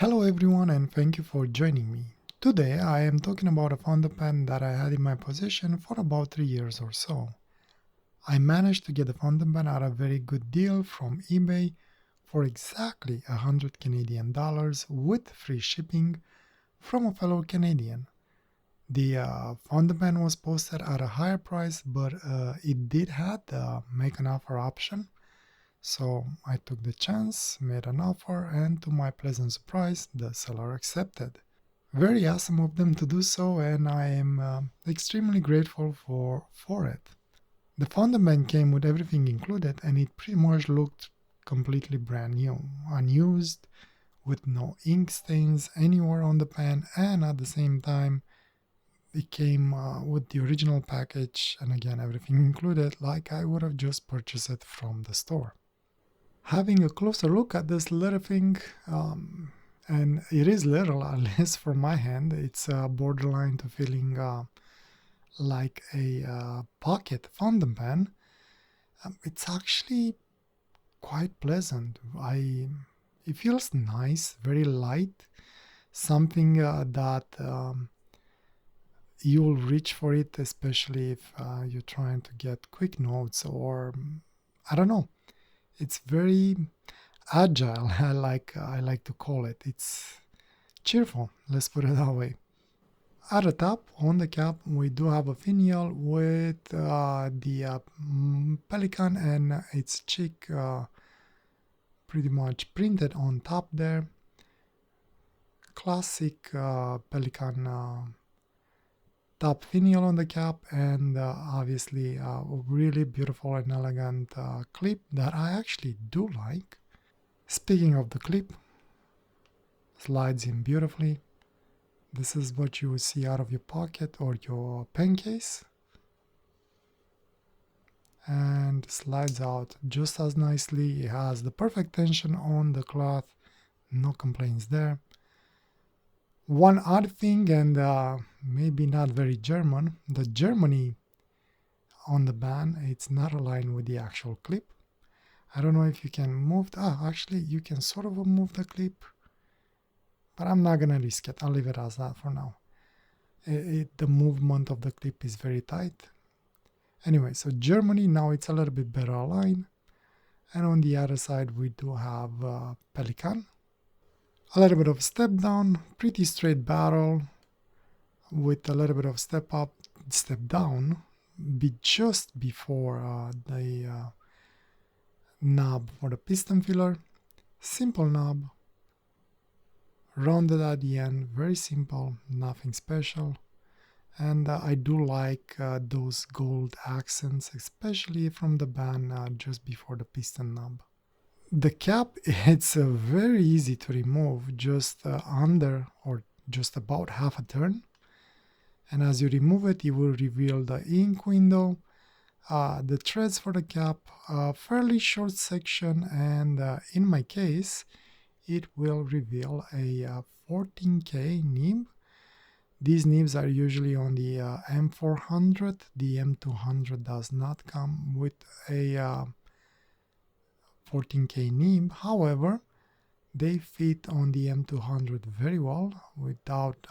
Hello everyone and thank you for joining me. Today I am talking about a fountain pen that I had in my possession for about 3 years or so. I managed to get the fountain pen at a very good deal from eBay for exactly 100 Canadian dollars with free shipping from a fellow Canadian. The fountain pen was posted at a higher price, but it did have the make an offer option. So I took the chance, made an offer, and to my pleasant surprise, the seller accepted. Very awesome of them to do so, and I am extremely grateful for it. The fundament came with everything included, and it pretty much looked completely brand new, unused, with no ink stains anywhere on the pen, and at the same time, it came with the original package, and again, everything included, like I would have just purchased it from the store. Having a closer look at this little thing, and it is little, at least for my hand, it's borderline to feeling like a pocket fountain pen. It's actually quite pleasant. It feels nice, very light, something that you'll reach for it, especially if you're trying to get quick notes or I don't know. It's very agile. I like to call it. It's cheerful. Let's put it that way. At the top, on the cap, we do have a finial with the pelican and its cheek pretty much printed on top there. Classic pelican top finial on the cap, and obviously a really beautiful and elegant clip that I actually do like. Speaking of the clip, slides in beautifully. This is what you will see out of your pocket or your pen case, and slides out just as nicely. It has the perfect tension on the cloth, no complaints there. One odd thing, and maybe not very German, the Germany on the band, it's not aligned with the actual clip. I don't know if you can move, actually you can sort of move the clip, but I'm not gonna risk it. I'll leave it as that for now. The movement of the clip is very tight. Anyway, so Germany, now it's a little bit better aligned. And on the other side, we do have Pelican. A little bit of step down, pretty straight barrel with a little bit of step up, step down, just before the knob for the piston filler. Simple knob, rounded at the end, very simple, nothing special. And I do like those gold accents, especially from the band just before the piston knob. The cap, it's very easy to remove, just under or just about half a turn. And as you remove it, you will reveal the ink window, the threads for the cap, a fairly short section, and in my case, it will reveal a 14K nib. These nibs are usually on the M400. The M200 does not come with a 14K nib. However, they fit on the M200 very well without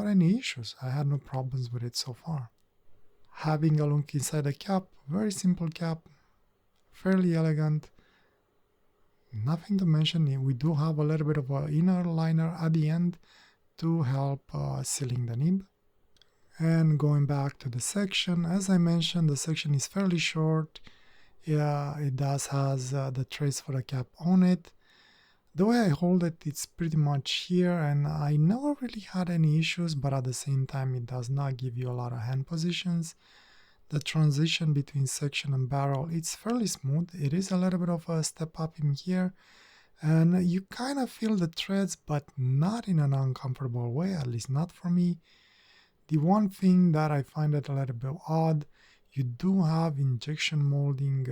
any issues. I had no problems with it so far. Having a look inside the cap, very simple cap, fairly elegant. Nothing to mention. We do have a little bit of an inner liner at the end to help sealing the nib. And going back to the section, as I mentioned, the section is fairly short. Yeah, it does has the trace for the cap on it. The way I hold it, it's pretty much here, and I never really had any issues, but at the same time, it does not give you a lot of hand positions. The transition between section and barrel, it's fairly smooth. It is a little bit of a step up in here, and you kind of feel the threads, but not in an uncomfortable way, at least not for me. The one thing that I find it a little bit odd, you do have injection molding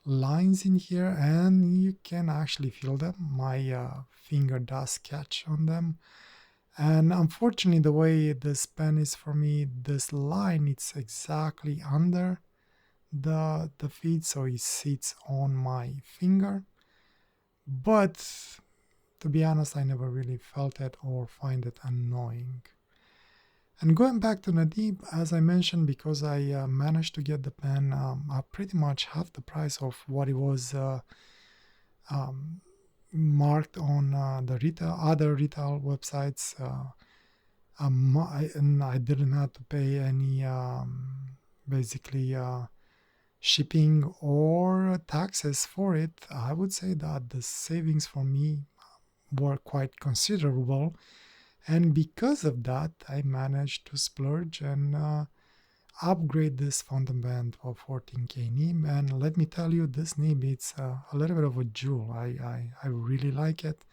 lines in here, and you can actually feel them. My finger does catch on them, and unfortunately the way this pen is for me, this line, it's exactly under the feed, so it sits on my finger. But to be honest, I never really felt it or find it annoying. And going back to Nadib, as I mentioned, because I managed to get the pen pretty much half the price of what it was um, marked on the other retail websites. And I didn't have to pay any basically shipping or taxes for it. I would say that the savings for me were quite considerable, and because of that I managed to splurge and upgrade this fountain pen for 14K nib. And let me tell you, this nib, it's a little bit of a jewel. I really like it,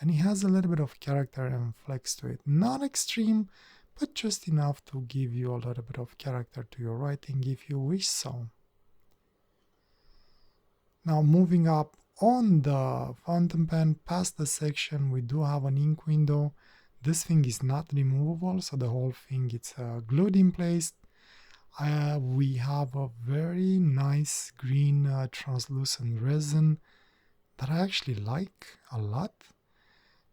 and it has a little bit of character and flex to it. Not extreme, but just enough to give you a little bit of character to your writing if you wish so. Now moving up on the fountain pen, past the section, we do have an ink window. This thing is not removable, so the whole thing it's glued in place. We have a very nice green translucent resin that I actually like a lot.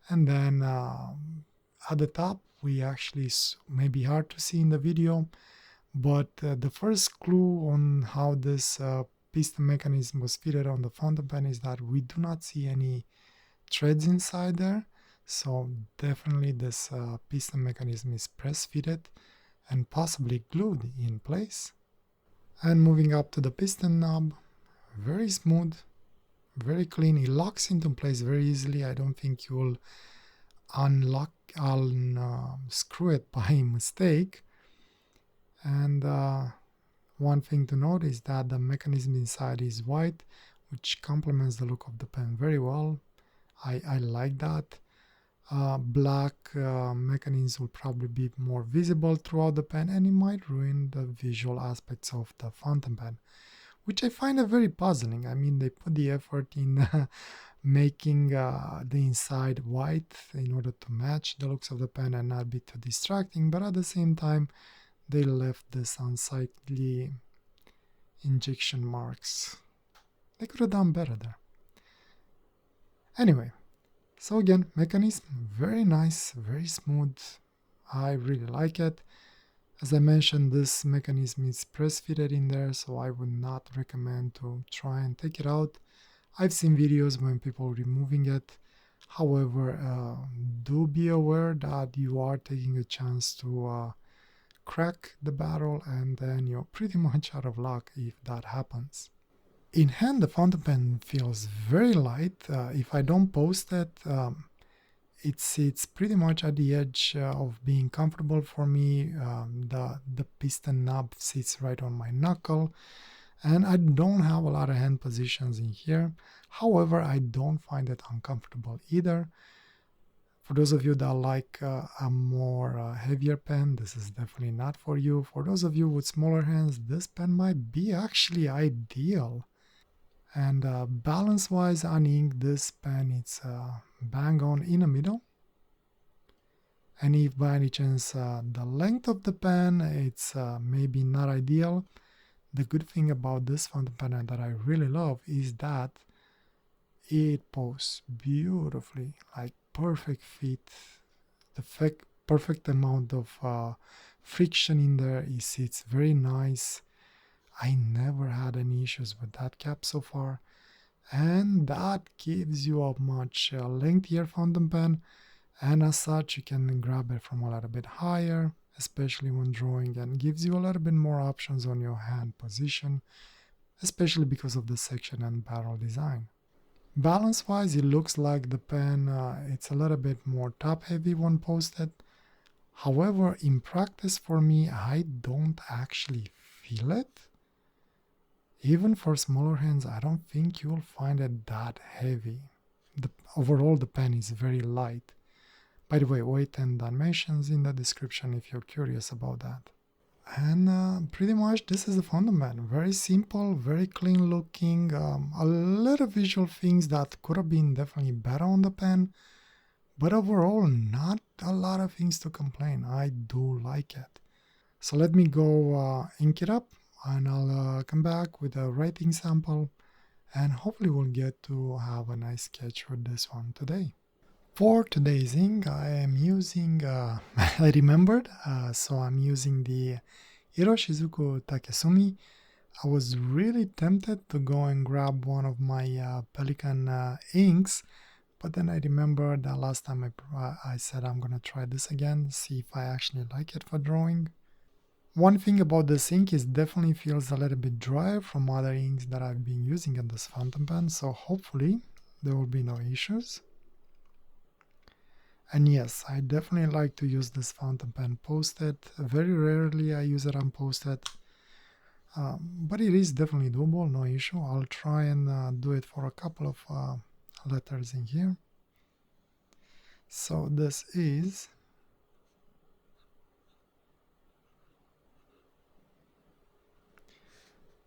And then at the top, we actually, maybe hard to see in the video, but the first clue on how this piston mechanism was fitted on the fountain pen is that we do not see any threads inside there. So definitely this piston mechanism is press fitted and possibly glued in place. And moving up to the piston knob, very smooth, very clean. It locks into place very easily. I don't think you will unscrew it by mistake. And one thing to note is that the mechanism inside is white, which complements the look of the pen very well. I like that. Black mechanisms will probably be more visible throughout the pen, and it might ruin the visual aspects of the fountain pen, which I find very puzzling. I mean, they put the effort in making the inside white in order to match the looks of the pen and not be too distracting, but at the same time they left this unsightly injection marks. They could have done better there. Anyway, so again, mechanism, very nice, very smooth. I really like it. As I mentioned, this mechanism is press fitted in there, so I would not recommend to try and take it out. I've seen videos when people removing it. However, do be aware that you are taking a chance to crack the barrel, and then you're pretty much out of luck if that happens. In hand, the fountain pen feels very light. If I don't post it, it sits pretty much at the edge of being comfortable for me. The piston knob sits right on my knuckle, and I don't have a lot of hand positions in here. However, I don't find it uncomfortable either. For those of you that like a more heavier pen, this is definitely not for you. For those of you with smaller hands, this pen might be actually ideal. And balance-wise on ink, this pen, it's bang on in the middle. And if by any chance the length of the pen, it's maybe not ideal, the good thing about this fountain pen that I really love is that it posts beautifully, like perfect fit, the perfect amount of friction in there. It sits very nice. I never had any issues with that cap so far, and that gives you a much lengthier fountain pen, and as such you can grab it from a little bit higher, especially when drawing, and gives you a little bit more options on your hand position, especially because of the section and barrel design. Balance wise, it looks like the pen it's a little bit more top heavy when posted. However, in practice for me, I don't actually feel it. Even for smaller hands, I don't think you'll find it that heavy. Overall, the pen is very light. By the way, weight and dimensions in the description if you're curious about that. And pretty much this is the fountain pen. Very simple, very clean looking. A lot of visual things that could have been definitely better on the pen. But overall, not a lot of things to complain. I do like it. So let me go ink it up, and I'll come back with a writing sample, and hopefully we'll get to have a nice sketch with this one today. For today's ink, I am using, I remembered, so I'm using the Hiroshizuku Takesumi. I was really tempted to go and grab one of my Pelikan inks, but then I remembered that last time I said I'm gonna try this again, see if I actually like it for drawing. One thing about this ink is definitely feels a little bit drier from other inks that I've been using in this fountain pen, so hopefully there will be no issues. And yes, I definitely like to use this fountain pen posted. Very rarely I use it unposted, but it is definitely doable, no issue. I'll try and do it for a couple of letters in here. So this is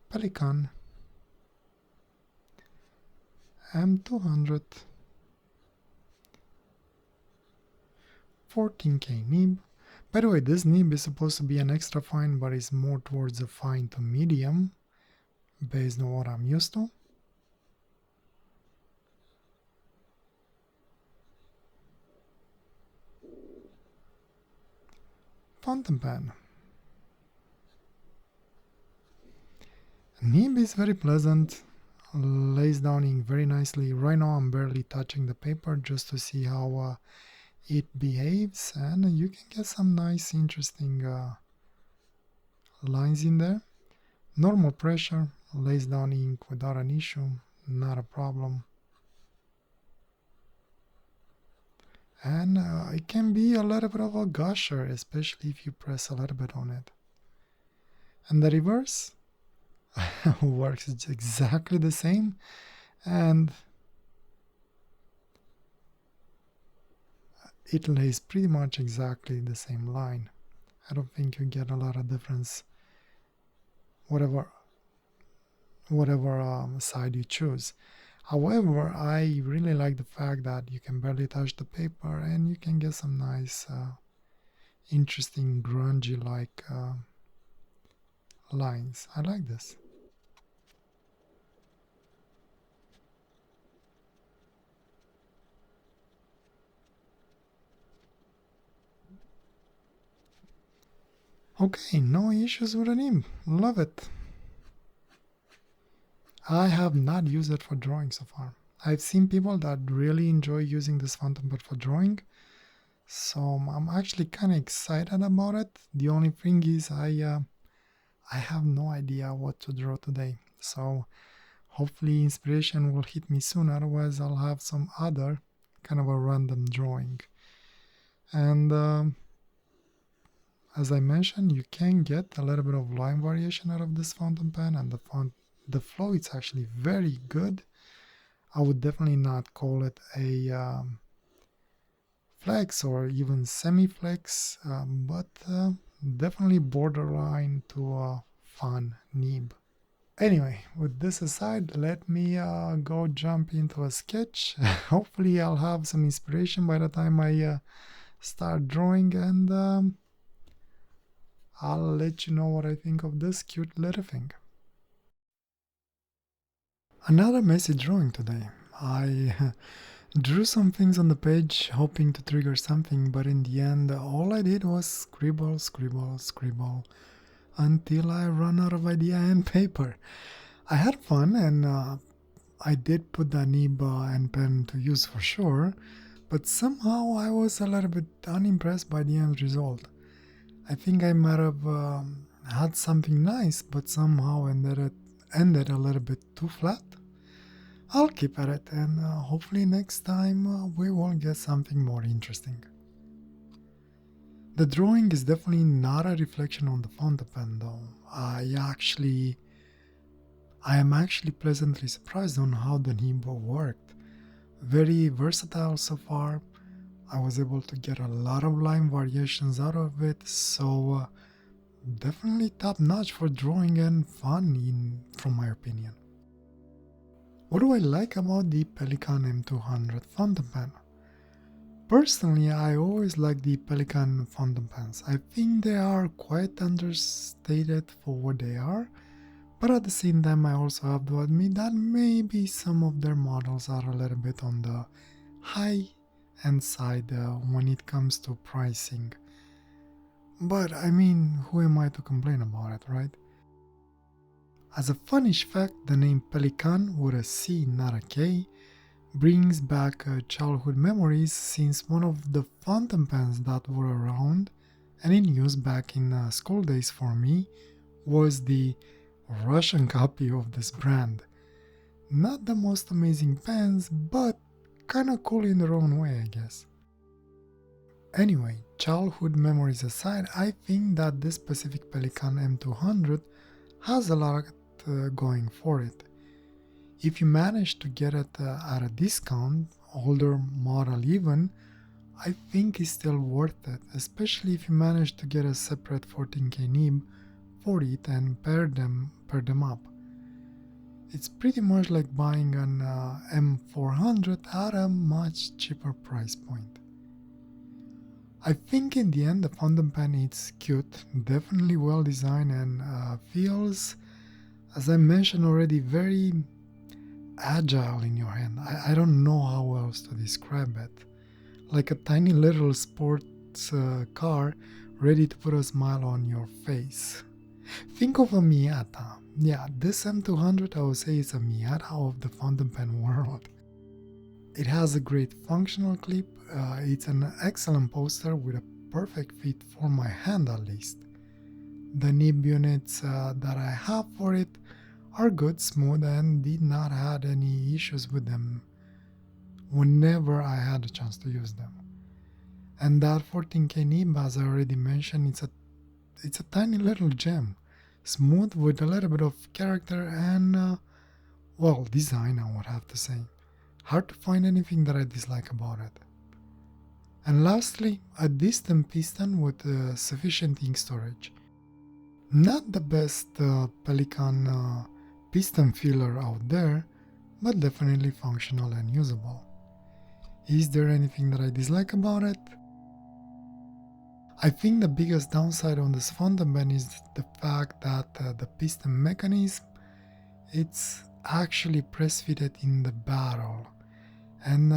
Pelikan M200 14K nib. By the way, this nib is supposed to be an extra fine, but it's more towards a fine to medium based on what I'm used to. Fountain pen. Nib is very pleasant, lays down ink very nicely. Right now I'm barely touching the paper just to see how it behaves, and you can get some nice interesting lines in there. Normal pressure, lays down ink without an issue, not a problem. And it can be a little bit of a gusher, especially if you press a little bit on it. And the reverse works exactly the same, and it lays pretty much exactly the same line. I don't think you get a lot of difference whatever side you choose. However, I really like the fact that you can barely touch the paper and you can get some nice interesting grungy like lines. I like this. Okay, no issues with the nib. Love it. I have not used it for drawing so far. I've seen people that really enjoy using this fountain pen for drawing, so I'm actually kind of excited about it. The only thing is I have no idea what to draw today, so hopefully inspiration will hit me soon, otherwise I'll have some other kind of a random drawing. And as I mentioned, you can get a little bit of line variation out of this fountain pen, and the flow is actually very good. I would definitely not call it a flex or even semi-flex, but definitely borderline to a fun nib. Anyway, with this aside, let me go jump into a sketch. Hopefully I'll have some inspiration by the time I start drawing, and I'll let you know what I think of this cute little thing. Another messy drawing today. I drew some things on the page hoping to trigger something, but in the end all I did was scribble, scribble, scribble until I ran out of idea and paper. I had fun, and I did put the nib and pen to use for sure, but somehow I was a little bit unimpressed by the end result. I think I might have had something nice, but somehow ended a little bit too flat. I'll keep at it, and hopefully next time we will get something more interesting. The drawing is definitely not a reflection on the fountain pen though. I am actually pleasantly surprised on how the nib worked. Very versatile so far. I was able to get a lot of line variations out of it, so definitely top notch for drawing and fun from my opinion. What do I like about the Pelikan M200 fountain pen? Personally, I always like the Pelikan fountain pens. I think they are quite understated for what they are, but at the same time I also have to admit that maybe some of their models are a little bit on the high end side when it comes to pricing. But I mean, who am I to complain about it, right? As a funnish fact, the name Pelican with a C, not a K, brings back childhood memories since one of the fountain pens that were around and in use back in school days for me was the Russian copy of this brand. Not the most amazing pens, but kinda cool in their own way, I guess. Anyway, childhood memories aside, I think that this specific Pelican M200 has a lot going for it. If you manage to get it at a discount, older model even, I think it's still worth it, especially if you manage to get a separate 14K nib for it and pair them up. It's pretty much like buying an M400 at a much cheaper price point. I think in the end the fountain pen is cute, definitely well designed and feels, as I mentioned already, very agile in your hand. I don't know how else to describe it. Like a tiny little sports car ready to put a smile on your face. Think of a Miata. Yeah, this M200 I would say is a Miata of the fountain pen world. It has a great functional clip, it's an excellent poster with a perfect fit for my hand at least. The nib units that I have for it are good, smooth, and did not have any issues with them whenever I had a chance to use them. And that 14K nib, as I already mentioned, it's a tiny little gem, smooth with a little bit of character and design, I would have to say. Hard to find anything that I dislike about it. And lastly, a distant piston with sufficient ink storage. Not the best Pelican piston filler out there, but definitely functional and usable. Is there anything that I dislike about it? I think the biggest downside on this fountain pen is the fact that the piston mechanism, it's actually press-fitted in the barrel and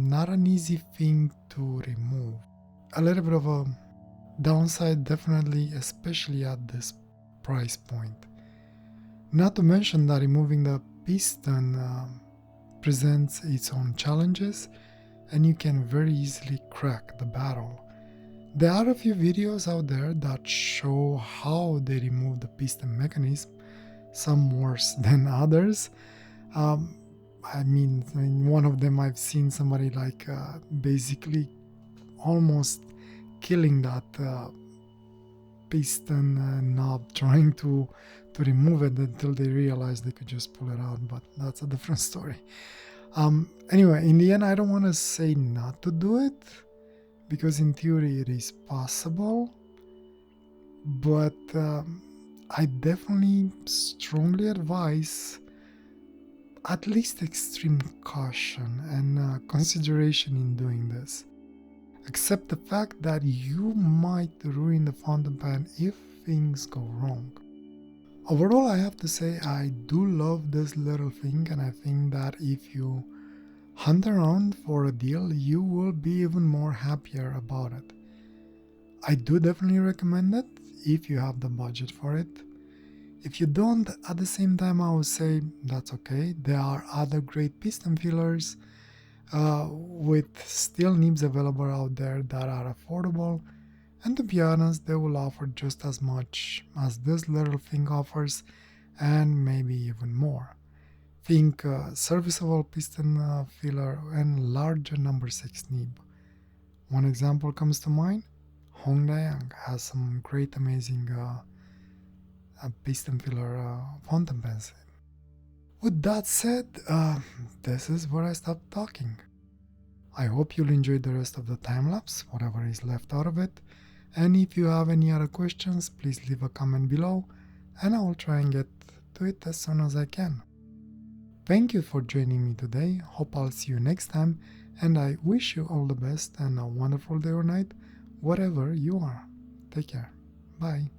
not an easy thing to remove. A little bit of a downside definitely, especially at this price point. Not to mention that removing the piston presents its own challenges and you can very easily crack the barrel. There are a few videos out there that show how they remove the piston mechanism, some worse than others. In one of them I've seen somebody basically almost killing that piston knob, trying to remove it until they realized they could just pull it out, but that's a different story. Anyway, in the end, I don't want to say not to do it, because in theory it is possible, but I definitely strongly advise at least extreme caution and consideration in doing this. Accept the fact that you might ruin the fountain pen if things go wrong. Overall, I have to say I do love this little thing, and I think that if you hunt around for a deal, you will be even more happier about it. I do definitely recommend it if you have the budget for it. If you don't, at the same time, I would say that's okay. There are other great piston fillers with steel nibs available out there that are affordable, and to be honest, they will offer just as much as this little thing offers, and maybe even more. Think serviceable piston filler and larger number 6 nib. One example comes to mind. Hong Dae-Yang has some great, amazing piston filler fountain pens. With that said, this is where I stop talking. I hope you'll enjoy the rest of the time-lapse, whatever is left out of it, and if you have any other questions, please leave a comment below, and I will try and get to it as soon as I can. Thank you for joining me today, hope I'll see you next time, and I wish you all the best and a wonderful day or night, wherever you are. Take care. Bye.